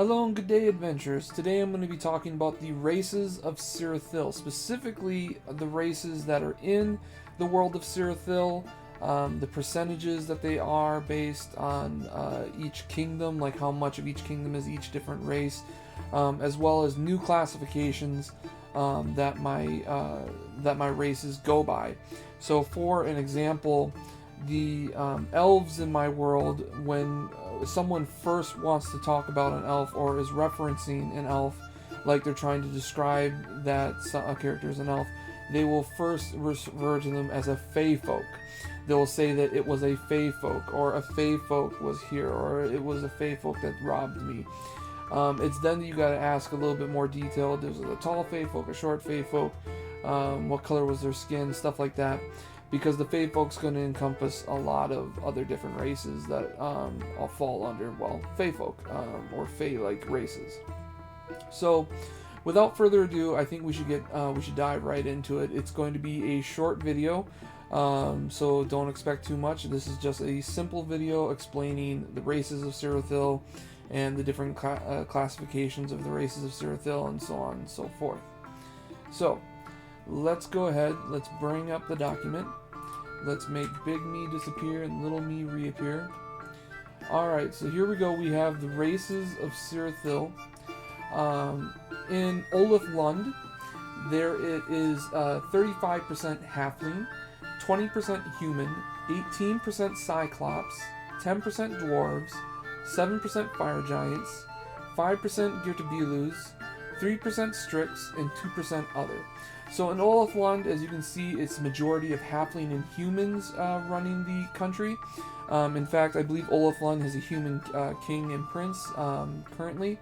Hello and good day, adventurers. Today I'm going to be talking about the races of Sirithel, specifically the races that are in the world of Sirithel, the percentages that they are based on each kingdom, like how much of each kingdom is each different race, as well as new classifications that my races go by. So, for an example, the elves in my world, when someone first wants to talk about an elf or is referencing an elf, like they're trying to describe that a character is an elf, they will first refer to them as a fey folk. They will say that it was a fey folk, or a fey folk was here, or it was a fey folk that robbed me. It's then that you gotta ask a little bit more detailed. There's a tall fey folk, a short fey folk, what color was their skin, stuff like that. Because the Fey folk's going to encompass a lot of other different races that all fall under, well, Fey folk, or Fey-like races. So, without further ado, I think we should dive right into it. It's going to be a short video, so don't expect too much. This is just a simple video explaining the races of Sirithel and the different classifications of the races of Sirithel and so on and so forth. So, let's go ahead, let's bring up the document. Let's make big me disappear and little me reappear. Alright, so here we go. We have the races of Sirithel. In Olaf Lund, there it is 35% halfling, 20% human, 18% cyclops, 10% dwarves, 7% fire giants, 5% Girtabulus, 3% Strix, and 2% other. So in Olaf Lund, as you can see, it's majority of halfling and humans running the country. In fact, I believe Olaf Lund has a human king and prince currently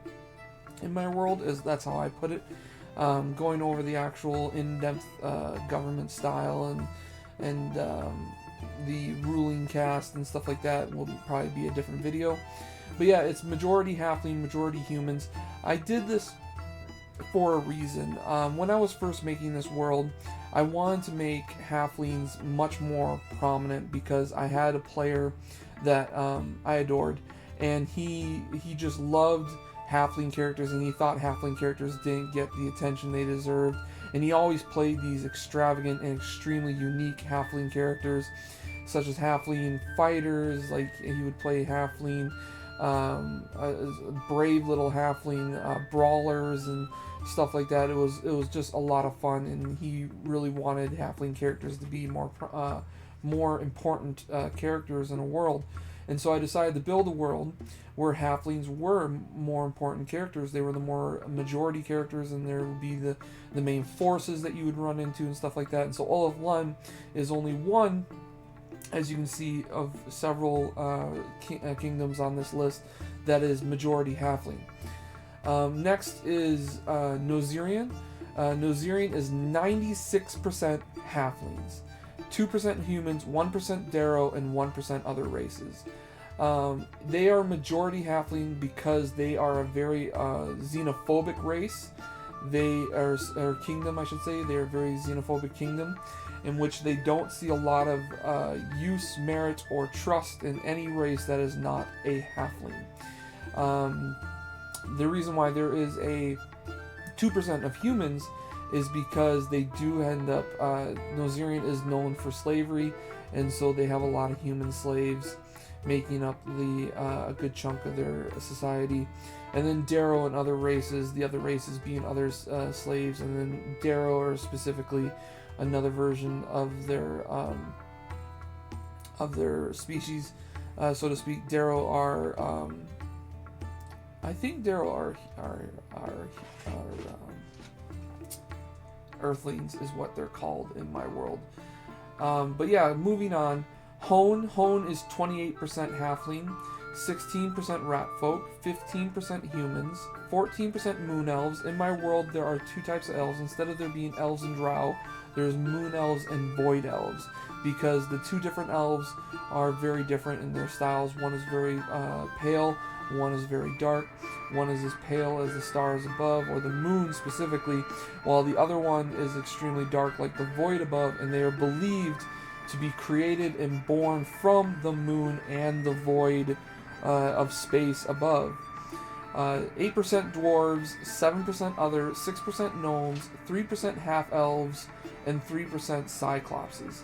in my world, that's how I put it. Going over the actual in-depth government style and the ruling caste and stuff like that will probably be a different video. But yeah, it's majority halfling, majority humans. I did this for a reason. When I was first making this world, I wanted to make halflings much more prominent because I had a player that I adored, and he just loved halfling characters, and he thought halfling characters didn't get the attention they deserved, and he always played these extravagant and extremely unique halfling characters, such as halfling fighters. Like, he would play halfling brave little halfling brawlers and stuff like that. It was just a lot of fun, and he really wanted halfling characters to be more important characters in a world. And so I decided to build a world where halflings were more important characters. They were the more majority characters, and there would be the main forces that you would run into and stuff like that. And so Olaf Lund is only one, as you can see, of several kingdoms on this list that is majority halfling. Next is Nozirian. Nozirian is 96% halflings, 2% humans, 1% Darrow, and 1% other races. They are majority halfling because they are a very xenophobic race. They are kingdom, I should say. They are a very xenophobic kingdom, in which they don't see a lot of use, merit, or trust in any race that is not a halfling. The reason why there is a 2% of humans is because they do end up, Nozirian is known for slavery, and so they have a lot of human slaves making up a good chunk of their society. And then Darrow and other races, the other races being other slaves, and then Darrow are specifically another version of their species, so to speak. Darrow are, I think Darrow are Earthlings is what they're called in my world. But yeah, moving on. Hone is 28% halfling, 16% rat folk, 15% humans, 14% moon elves. In my world, there are two types of elves. Instead of there being elves and drow, there's moon elves and void elves, because the two different elves are very different in their styles. One is very pale, one is very dark, one is as pale as the stars above, or the moon specifically, while the other one is extremely dark like the void above, and they are believed to be created and born from the moon and the void of space above. 8% dwarves, 7% other, 6% gnomes, 3% half-elves, and 3% cyclopses.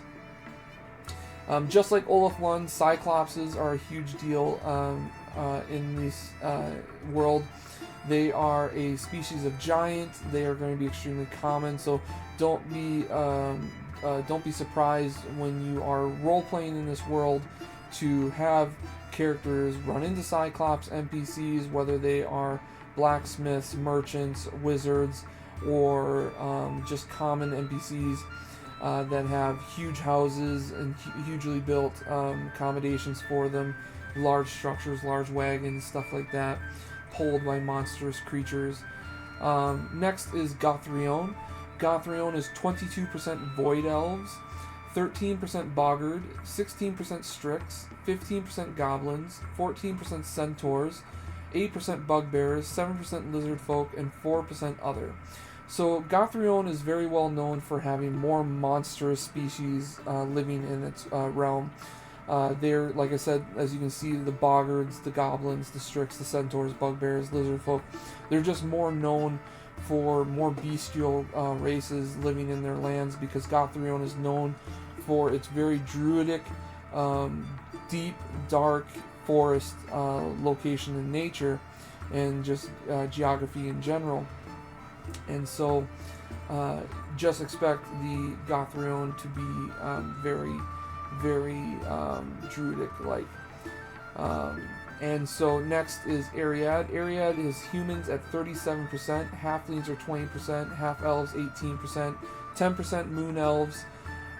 Just like Olaf Lund, cyclopses are a huge deal in this world. They are a species of giant. They are going to be extremely common, so don't be surprised when you are role-playing in this world to have characters run into Cyclops NPCs, whether they are blacksmiths, merchants, wizards, or just common NPCs that have huge houses and hugely built accommodations for them, large structures, large wagons, stuff like that, pulled by monstrous creatures. Next is Gothrion. Gothrion is 22% Void Elves, 13% Boggard, 16% Strix, 15% Goblins, 14% Centaurs, 8% Bugbears, 7% Lizard Folk, and 4% Other. So Gothrion is very well known for having more monstrous species living in its realm. They're, like I said, as you can see, the Boggards, the Goblins, the Strix, the Centaurs, Bugbears, Lizard Folk, they're just more known for more bestial races living in their lands, because Gothrion is known for its very druidic, deep, dark forest location in nature, and just geography in general. And so just expect the Gothrion to be very, very druidic-like. And so next is Ariad. Ariad is humans at 37%, halflings are 20%, half-elves 18%, 10% moon elves,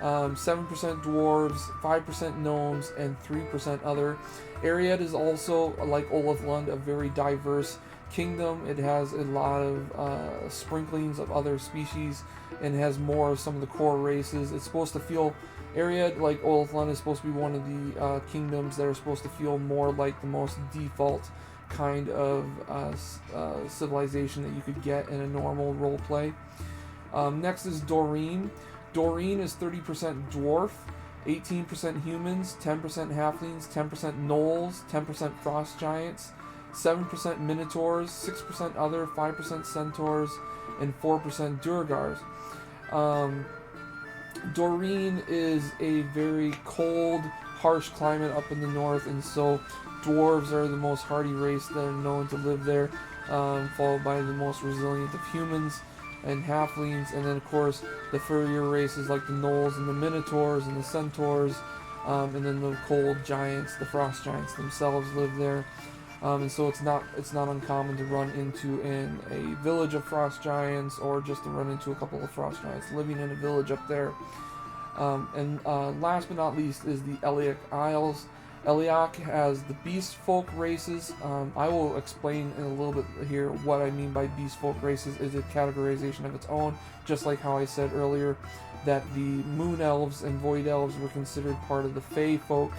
7% dwarves, 5% gnomes, and 3% other. Ariad is also, like Olaf Lund, a very diverse kingdom. It has a lot of sprinklings of other species, and has more of some of the core races. It's supposed to feel, Ariad, like Olaf Lund, is supposed to be one of the kingdoms that are supposed to feel more like the most default kind of civilization that you could get in a normal role play. Next is Doreen. Doreen is 30% dwarf, 18% humans, 10% halflings, 10% gnolls, 10% frost giants, 7% minotaurs, 6% other, 5% centaurs, and 4% durgars. Doreen is a very cold, harsh climate up in the north, and so dwarves are the most hardy race that are known to live there, followed by the most resilient of humans and halflings, and then of course the furrier races like the gnolls and the minotaurs and the centaurs, and then the cold giants, the frost giants themselves live there. And so it's not uncommon to run into in a village of frost giants, or just to run into a couple of frost giants living in a village up there. And last but not least is the Eliac Isles. Eliac has the beast folk races. I will explain in a little bit here what I mean by beast folk races. Is a categorization of its own, just like how I said earlier that the moon elves and void elves were considered part of the fey folk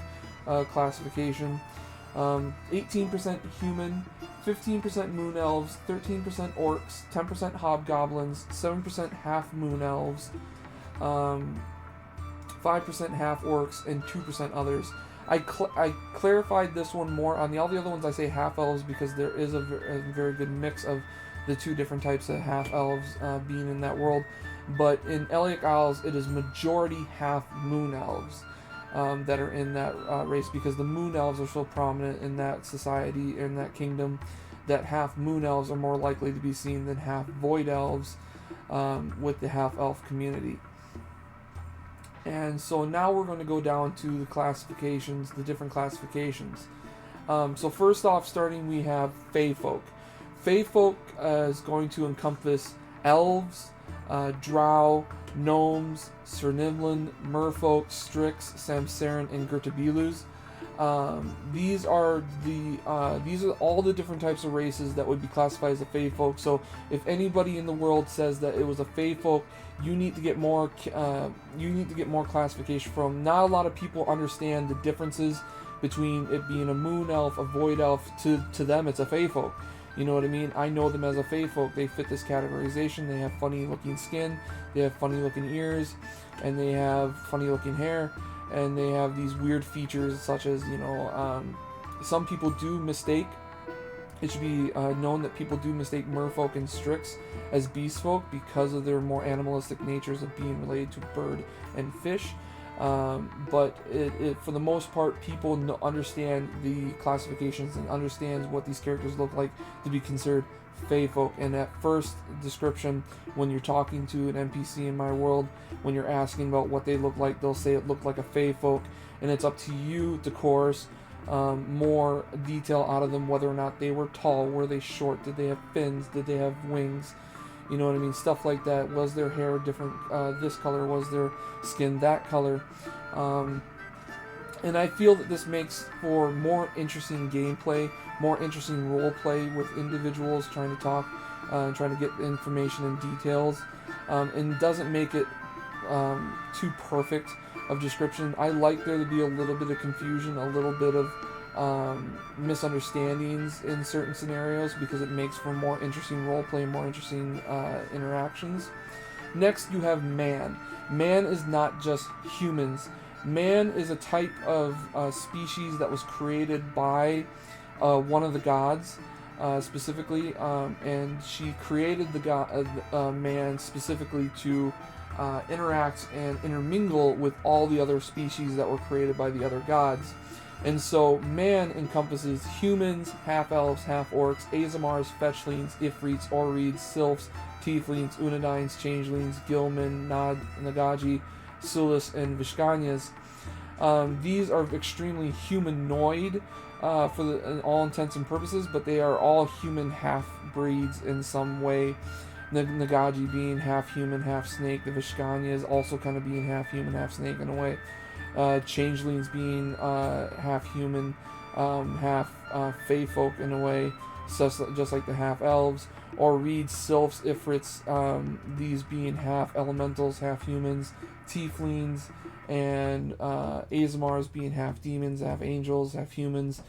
classification. 18% human, 15% moon elves, 13% orcs, 10% hobgoblins, 7% half moon elves, 5% half orcs, and 2% others. I clarified this one more. On all the other ones I say half elves because there is a very good mix of the two different types of half elves being in that world. But in Eliac Isles, it is majority half moon elves that are in that race, because the moon elves are so prominent in that society, in that kingdom, that half moon elves are more likely to be seen than half void elves with the half elf community. And so now we're going to go down to the classifications, the different classifications. So first off, starting, we have Fey Folk. Fey Folk is going to encompass elves, drow, gnomes, Cernivlin, merfolk, Strix, Samsaren, and Gertabilus. These are all the different types of races that would be classified as a Fey Folk. So if anybody in the world says that it was a Fey Folk, you need to get more classification from. Not a lot of people understand the differences between it being a moon elf, a void elf. To them, it's a Fey Folk. You know what I mean? I know them as a Fey Folk. They fit this categorization. They have funny looking skin, they have funny looking ears, and they have funny looking hair, and they have these weird features such as, some people do mistake It should be known that people do mistake merfolk and strix as beast folk because of their more animalistic natures of being related to bird and fish. But for the most part, people understand the classifications and understands what these characters look like to be considered Fey folk. And at first description, when you're talking to an NPC in my world, when you're asking about what they look like, they'll say it looked like a Fey folk, and it's up to you to coerce more detail out of them, whether or not they were tall, were they short, did they have fins, did they have wings, you know what I mean, stuff like that. Was their hair different, this color, was their skin that color, and I feel that this makes for more interesting gameplay, more interesting role play with individuals trying to talk, trying to get information and details, and doesn't make it too perfect of description. I like there to be a little bit of confusion, a little bit of misunderstandings in certain scenarios, because it makes for more interesting roleplay, more interesting interactions. Next, you have man. Man is not just humans. Man is a type of species that was created by one of the gods, specifically, and she created the man specifically to interact and intermingle with all the other species that were created by the other gods. And so man encompasses humans, half-elves, half-orcs, Azamars, fetchlings, ifrits, oreeds, sylphs, tieflings, unadines, changelings, gilman, nagaji, sulis, and vishkanyas. These are extremely humanoid in all intents and purposes, but they are all human half-breeds in some way. Nagaji being half human, half snake. The Vishkanyas also kind of being half human, half snake in a way. Changelings being half human, half fey folk in a way, just like the half elves. Or reeds, sylphs, ifrits, these being half elementals, half humans. Tieflings and Azamars being half demons, half angels, half humans.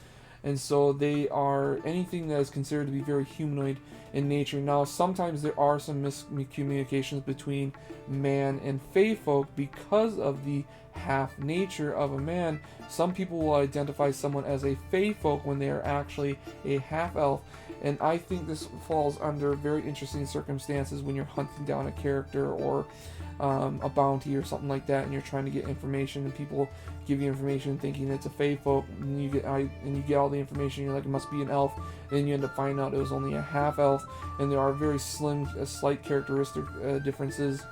And so they are anything that is considered to be very humanoid in nature. Now, sometimes there are some miscommunications between man and fey folk because of the half nature of a man. Some people will identify someone as a fey folk when they are actually a half elf, and I think this falls under very interesting circumstances when you're hunting down a character or a bounty or something like that, and you're trying to get information, and people give you information thinking it's a fey folk, and you get all the information, you're like, it must be an elf, and you end up finding out it was only a half elf. And there are very slight characteristic differences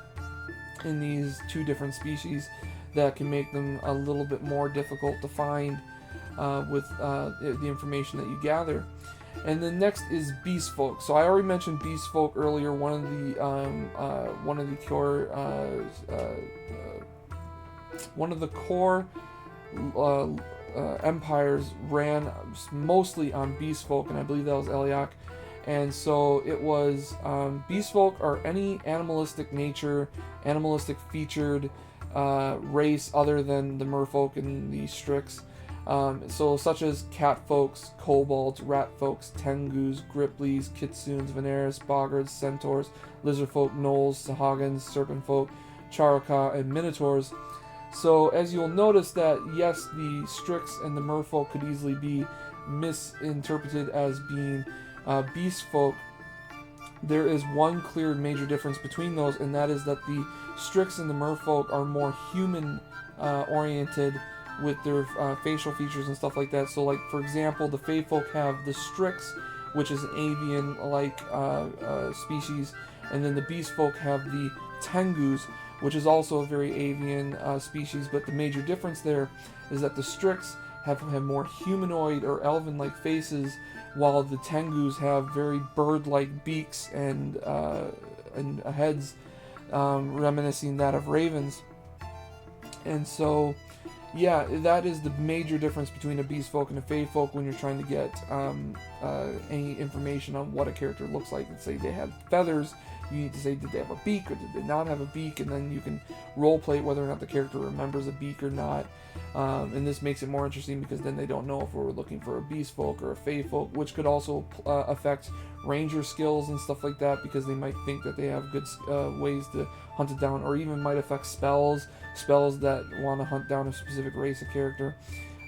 in these two different species that can make them a little bit more difficult to find with the information that you gather. And then next is beast folk. So I already mentioned beast folk earlier. One of the core empires ran mostly on beast folk, and I believe that was Eliak. And so it was beast folk are any animalistic nature, animalistic featured race other than the merfolk and the strix. So such as cat folks, kobolds, rat folks, tengus, griplies, kitsunes, veneris, boggards, centaurs, lizard folk, gnolls, sahagins, serpent folk, charaka, and minotaurs. So as you'll notice that yes, the strix and the merfolk could easily be misinterpreted as being beast folk. There is one clear major difference between those, and that is that the strix and the merfolk are more human oriented with their facial features and stuff like that. So like, for example, the fey folk have the strix, which is an avian like species, and then the beast folk have the tengus, which is also a very avian species. But the major difference there is that the strix have more humanoid or elven-like faces, while the tengus have very bird-like beaks and heads reminiscing that of ravens. And so, yeah, that is the major difference between a beast folk and a fey folk when you're trying to get any information on what a character looks like. Let's say they had feathers, you need to say, did they have a beak or did they not have a beak? And then you can roleplay whether or not the character remembers a beak or not. And this makes it more interesting because then they don't know if we're looking for a beast folk or a fey folk, which could also affect ranger skills and stuff like that, because they might think that they have good ways to hunt it down, or even might affect spells that want to hunt down a specific race of character.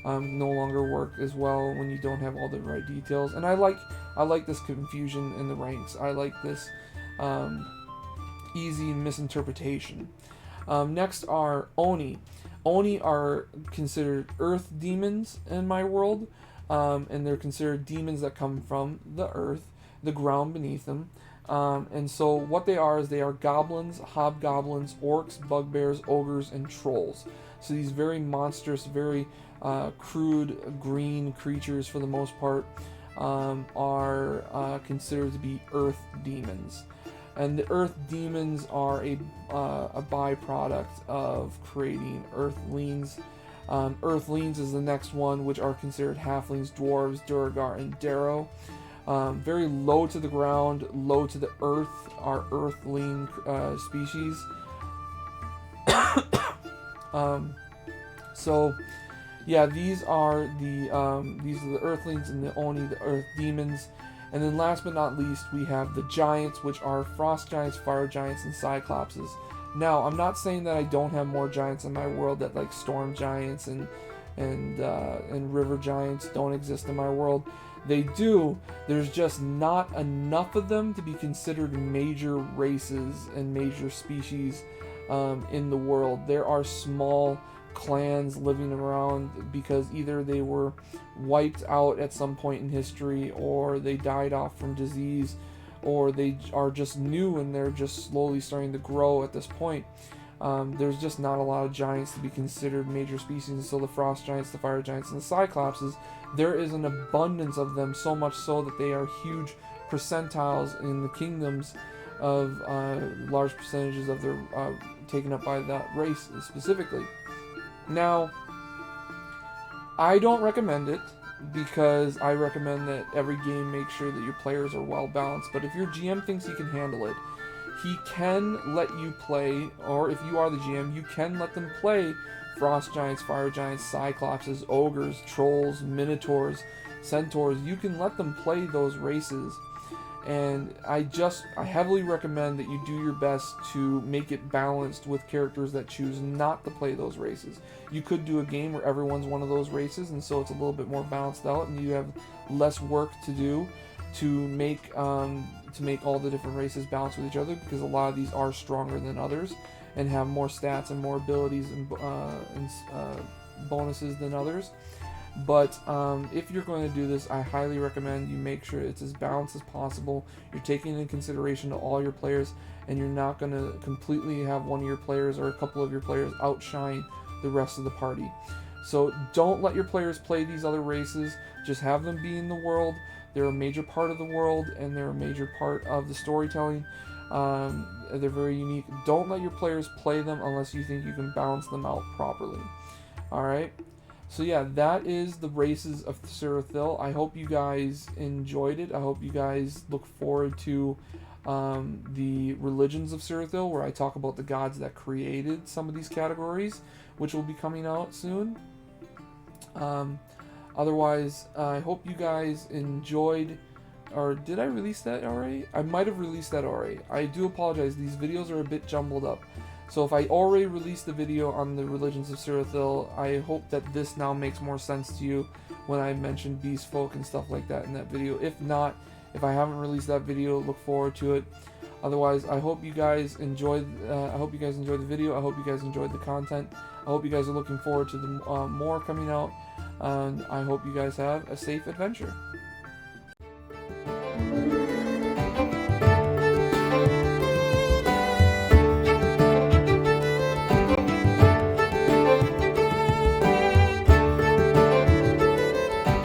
no longer work as well when you don't have all the right details. And I like this confusion in the ranks. I like this easy misinterpretation. Next are Oni. Oni are considered earth demons in my world, and they're considered demons that come from the earth, the ground beneath them. And so what they are is they are goblins, hobgoblins, orcs, bugbears, ogres, and trolls. So these very monstrous, very crude green creatures for the most part are considered to be earth demons. And the earth demons are a byproduct of creating earthlings. Earthlings is the next one, which are considered halflings, dwarves, Duergar, and Darrow. Very low to the ground, low to the earth are earthling species. So, yeah, these are the earthlings and the Oni, the earth demons. And then last but not least, we have the giants, which are frost giants, fire giants, and cyclopses. Now, I'm not saying that I don't have more giants in my world, that like storm giants and river giants don't exist in my world. They do. There's just not enough of them to be considered major races and major species in the world. There are small clans living around because either they were wiped out at some point in history, or they died off from disease, or they are just new and they're just slowly starting to grow at this point. There's just not a lot of giants to be considered major species, and so the frost giants, the fire giants, and the cyclopses, there is an abundance of them, so much so that they are huge percentiles in the kingdoms of large percentages of their taken up by that race specifically. Now, I don't recommend it because I recommend that every game make sure that your players are well balanced. But if your GM thinks he can handle it, he can let you play, or if you are the GM, you can let them play frost giants, fire giants, cyclopses, ogres, trolls, minotaurs, centaurs. You can let them play those races. And I heavily recommend that you do your best to make it balanced with characters that choose not to play those races. You could do a game where everyone's one of those races, and so it's a little bit more balanced out, and you have less work to do to make all the different races balance with each other, because a lot of these are stronger than others and have more stats and more abilities and bonuses than others. But if you're going to do this, I highly recommend you make sure it's as balanced as possible. You're taking into consideration to all your players, and you're not going to completely have one of your players or a couple of your players outshine the rest of the party. So don't let your players play these other races. Just have them be in the world. They're a major part of the world, and they're a major part of the storytelling. They're very unique. Don't let your players play them unless you think you can balance them out properly. Alright? So yeah, that is the races of Sirithel. I hope you guys enjoyed it. I hope you guys look forward to the religions of Sirithel, where I talk about the gods that created some of these categories, which will be coming out soon. Otherwise, I hope you guys enjoyed. Or did I release that already? I might have released that already. I do apologize. These videos are a bit jumbled up. So if I already released the video on the religions of Sirithel, I hope that this now makes more sense to you when I mentioned beast folk and stuff like that in that video. If not, if I haven't released that video, look forward to it. Otherwise, I hope you guys enjoyed. I hope you guys enjoyed the video. I hope you guys enjoyed the content. I hope you guys are looking forward to the more coming out. And I hope you guys have a safe adventure.